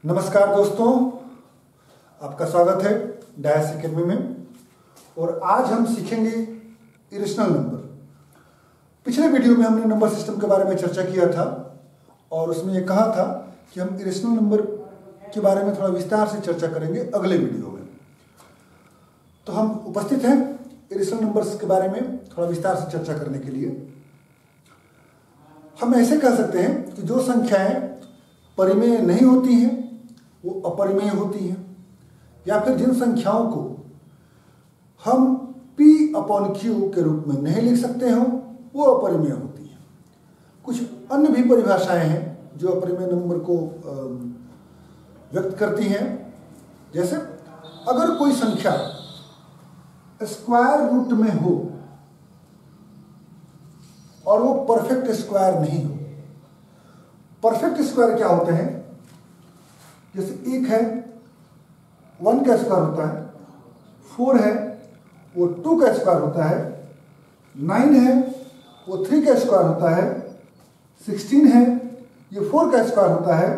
नमस्कार दोस्तों, आपका स्वागत है डायस एकेडमी में। और आज हम सीखेंगे इरेशनल नंबर। पिछले वीडियो में हमने नंबर सिस्टम के बारे में चर्चा किया था और उसमें ये कहा था कि हम इरेशनल नंबर के बारे में थोड़ा विस्तार से चर्चा करेंगे अगले वीडियो में। तो हम उपस्थित हैं इरेशनल नंबर्स के बारे में थोड़ा विस्तार से चर्चा करने के लिए। हम ऐसे कह सकते हैं कि जो संख्याएं परिमेय नहीं होती हैं वो अपरिमेय होती हैं, या फिर जिन संख्याओं को हम P/Q के रूप में नहीं लिख सकते हो वो अपरिमेय होती हैं। कुछ अन्य भी परिभाषाएं हैं जो अपरिमेय नंबर को व्यक्त करती हैं। जैसे अगर कोई संख्या स्क्वायर रूट में हो और वो परफेक्ट स्क्वायर नहीं हो। परफेक्ट स्क्वायर क्या होते हैं? जैसे 1 है 1 का स्क्वायर होता है, 4 है वो 2 का स्क्वायर होता है, 9 है वो 3 का स्क्वायर होता है, 16 है ये 4 का स्क्वायर होता है,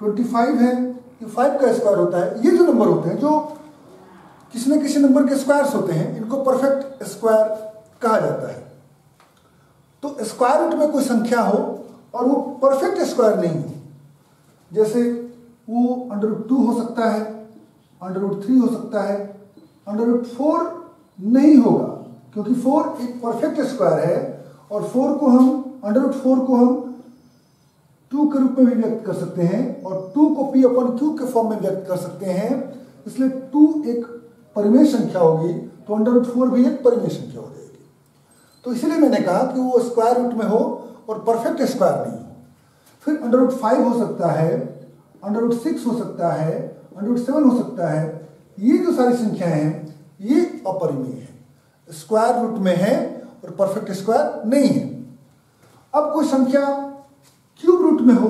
25 है ये 5 का स्क्वायर होता है। ये जो नंबर होते हैं जो किसी न किसी नंबर के स्क्वायर्स होते हैं, इनको परफेक्ट स्क्वायर कहा जाता है। तो स्क्वायर रूट में कोई संख्या हो और वो परफेक्ट स्क्वायर नहीं हो, जैसे वो √2 हो सकता है, √3 हो सकता है, √4 नहीं होगा क्योंकि 4 एक परफेक्ट स्क्वायर है और 4 को हम √4 को हम 2 के रूप में भी व्यक्त कर सकते हैं और 2 को P/Q के फॉर्म में व्यक्त कर सकते हैं। इसलिए 2 एक परिमेय संख्या होगी तो √4 भी एक परिमेय संख्या हो जाएगी। तो इसलिए मैंने कहा कि वो स्क्वायर रूट में हो और परफेक्ट स्क्वायर नहीं हो। फिर √5 हो सकता है, √6 हो सकता है, √7 हो सकता है। ये जो सारी संख्याएं हैं ये अपरिमेय है, स्क्वायर रूट में है और परफेक्ट स्क्वायर नहीं है। अब कोई संख्या क्यूब रूट में हो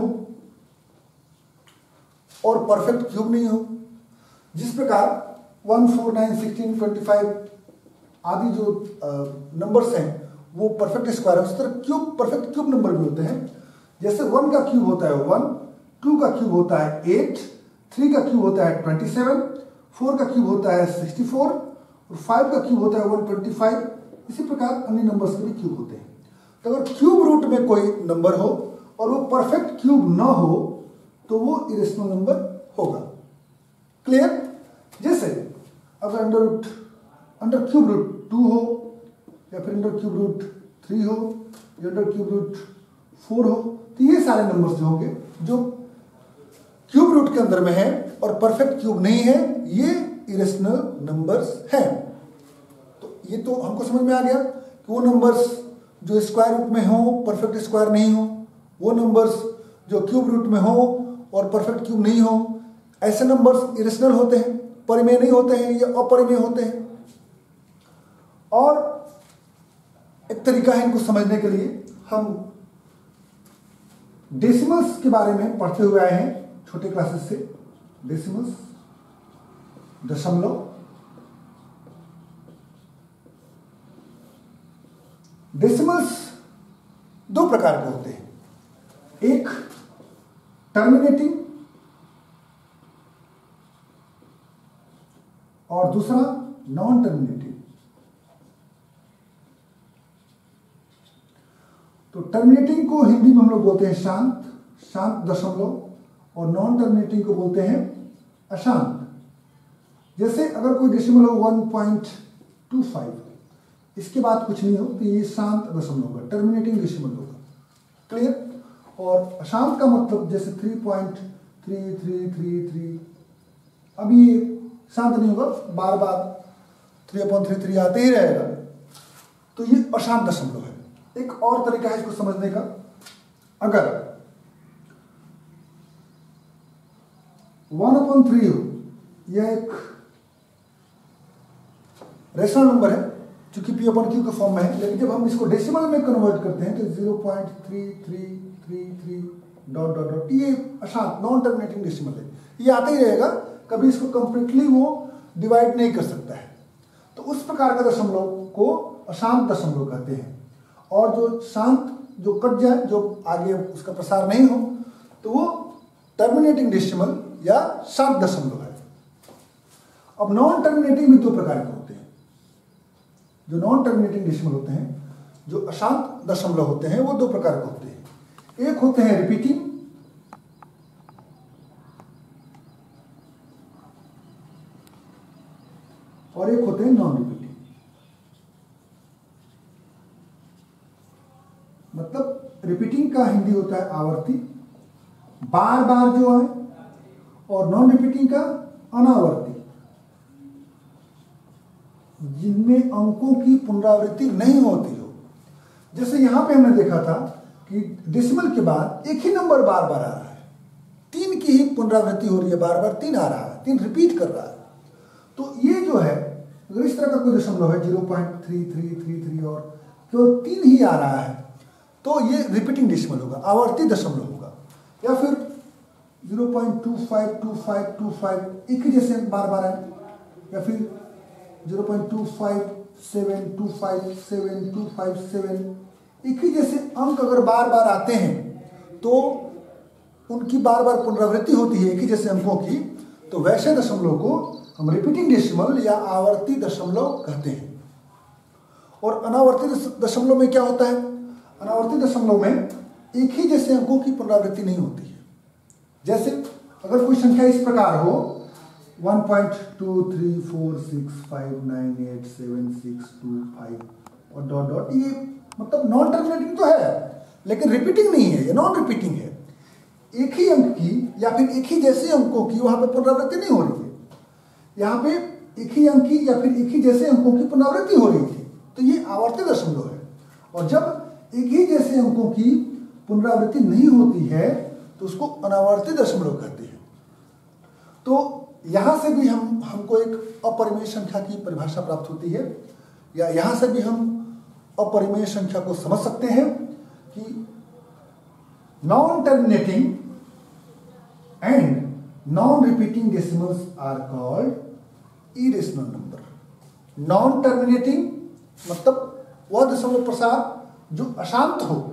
और परफेक्ट क्यूब नहीं हो, जिस प्रकार 1, 4, 9, 16, 25 आदि जो नंबर्स हैं वो परफेक्ट स्क्वायर है, उस तरह क्यूब परफेक्ट क्यूब नंबर भी होते हैं। जैसे 1 का क्यूब होता है 1, 2 का क्यूब होता है 8, 3 का क्यूब होता है 27, 4 का क्यूब होता है 64 और 5 का क्यूब होता है 125। इसी प्रकार अन्य नंबर्स के भी क्यूब होते हैं। तो अगर क्यूब रूट में कोई नंबर हो और वो परफेक्ट क्यूब ना हो तो वो इरेशनल नंबर होगा। क्लियर? जैसे अगर अंडर क्यूब रूट 2 हो या फिर अंडर क्यूब रूट 3 हो या अंडर क्यूब रूट 4 हो, तो ये सारे नंबर्स जो होंगे जो क्यूब रूट के अंदर में है और परफेक्ट क्यूब नहीं है, ये इरेशनल नंबर्स हैं। तो ये तो हमको समझ में आ गया कि वो नंबर्स जो स्क्वायर रूट में हो परफेक्ट स्क्वायर नहीं हो, वो नंबर्स जो क्यूब रूट में हो और परफेक्ट क्यूब नहीं हो, ऐसे नंबर्स इरेशनल होते हैं, परिमेय नहीं होते हैं या अपरिमेय होते हैं। और एक तरीका है इनको समझने के लिए, हम डेसिमल्स के बारे में पढ़ते हुए आए हैं छोटे क्लासेस से। डेसिमल्स, दशमलव। डेसिमल्स 2 प्रकार के होते हैं, एक टर्मिनेटिंग और दूसरा नॉन टर्मिनेटिंग। तो टर्मिनेटिंग को हिंदी में हम लोग बोलते हैं शांत दशमलव, और नॉन टर्मिनेटिंग को बोलते हैं अशांत। जैसे अगर कोई डेसिमल हो 1.25, इसके बाद कुछ नहीं हो तो ये शांत दशमलव होगा, टर्मिनेटिंग डेसिमल होगा। क्लियर? और अशांत का मतलब जैसे 3.3333, अब ये शांत नहीं होगा, बार बार 3/33 आते ही रहेगा, तो ये अशांत दशमलव है। एक और तरीका है इसको समझने का, अगर 1/3 हो, यह एक रेशनल नंबर है चूंकि P/Q के फॉर्म में है, लेकिन जब हम इसको डेसिमल में कन्वर्ट करते हैं तो 0.3333 ... ये अशांत नॉन टर्मिनेटिंग डेसिमल है, ये आता ही रहेगा, कभी इसको कंप्लीटली वो डिवाइड नहीं कर सकता है। तो उस प्रकार का दशमलव को अशांत दशमलव कहते हैं। और जो शांत, जो कट जाए, जो आगे उसका प्रसार नहीं हो, तो वो टर्मिनेटिंग डेसिमल या शांत दशमलव है। अब नॉन टर्मिनेटिंग भी दो प्रकार के होते हैं। जो नॉन टर्मिनेटिंग डेसिमल होते हैं, जो अशांत दशमलव होते हैं, वो दो प्रकार के होते हैं। एक होते हैं रिपीटिंग और एक होते हैं नॉन रिपीटिंग। मतलब रिपीटिंग का हिंदी होता है आवर्ती, बार बार जो है, और नॉन रिपीटिंग का अनावर्ती, जिनमें अंकों की पुनरावृत्ति नहीं होती हो। जैसे यहां पे हमने देखा था कि डेसिमल के बाद एक ही नंबर बार बार आ रहा है, 3 की ही पुनरावृत्ति हो रही है, बार बार 3 आ रहा है, 3 रिपीट कर रहा है। तो ये जो है, अगर इस तरह का कोई दशमलव है 0.3333 और केवल 3 ही आ रहा है, तो ये रिपीटिंग डेसिमल होगा, आवर्ती दशमलव होगा। या फिर 0.252525 एक ही जैसे बार बार आए, या फिर 0.257257257 एक ही जैसे अंक अगर बार बार आते हैं तो उनकी बार बार पुनरावृत्ति होती है एक ही जैसे अंकों की, तो वैसे दशमलव को हम रिपीटिंग डेसिमल या आवर्ती दशमलव कहते हैं। और अनावर्ती दशमलव में क्या होता है? अनावर्ती दशमलव में एक ही जैसे अंकों की पुनरावृत्ति नहीं होती है। जैसे अगर कोई संख्या इस प्रकार हो 1.23465987625 और डॉट डॉट, ये मतलब नॉन टर्मिनेटिंग तो है लेकिन रिपीटिंग नहीं है, ये नॉन रिपीटिंग है। एक ही अंक की या फिर एक ही जैसे अंकों की वहां पे पुनरावृत्ति नहीं हो रही है, यहाँ पे एक ही अंक की या फिर एक ही जैसे अंकों की पुनरावृत्ति हो रही थी, तो ये आवर्ती दशमलव है। और जब एक ही जैसे अंकों की पुनरावृत्ति नहीं होती है तो उसको अनावर्ती दशमलव कहते हैं। तो यहां से भी हमको एक अपरिमेय संख्या की परिभाषा प्राप्त होती है, या यहां से भी हम अपरिमेय संख्या को समझ सकते हैं कि non terminating and non repeating decimals are called irrational number. Non terminating मतलब वह दशमलव प्रसार जो अशांत हो,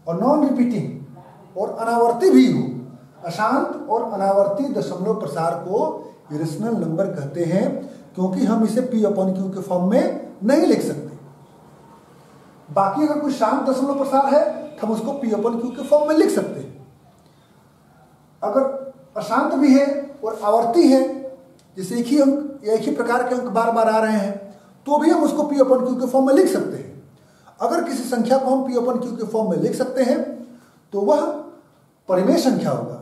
और नॉन रिपीटिंग और अनावर्ती भी हो। अशांत और अनावर्ती दशमलव प्रसार को इरेशनल नंबर कहते हैं, क्योंकि हम इसे P/Q के फॉर्म में नहीं लिख सकते। बाकी अगर कोई शांत दशमलव प्रसार है तो हम उसको P/Q के फॉर्म में लिख सकते हैं। अगर अशांत भी है और आवर्ती है, जैसे एक ही अंक या एक ही प्रकार के अंक बार बार आ रहे हैं, तो भी हम उसको P/Q के फॉर्म में लिख सकते हैं। अगर किसी संख्या को हम P/Q के फॉर्म में लिख सकते हैं तो वह परिमेय संख्या होगा।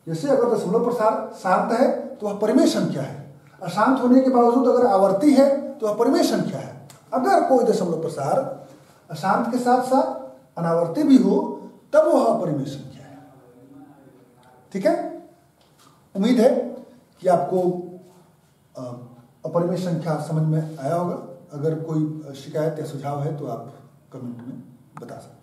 जैसे अगर दशमलव प्रसार शांत है तो वह परिमेय संख्या है, अशांत होने के बावजूद अगर आवर्ती है तो वह परिमेय संख्या है। अगर कोई दशमलव प्रसार अशांत के साथ साथ अनावर्ती भी हो तब वह अपरिमेय संख्या है। ठीक है, उम्मीद है कि आपको अपरिमेय संख्या समझ में आया होगा। अगर कोई शिकायत या सुझाव है तो आप कमेंट में बता सकते हैं।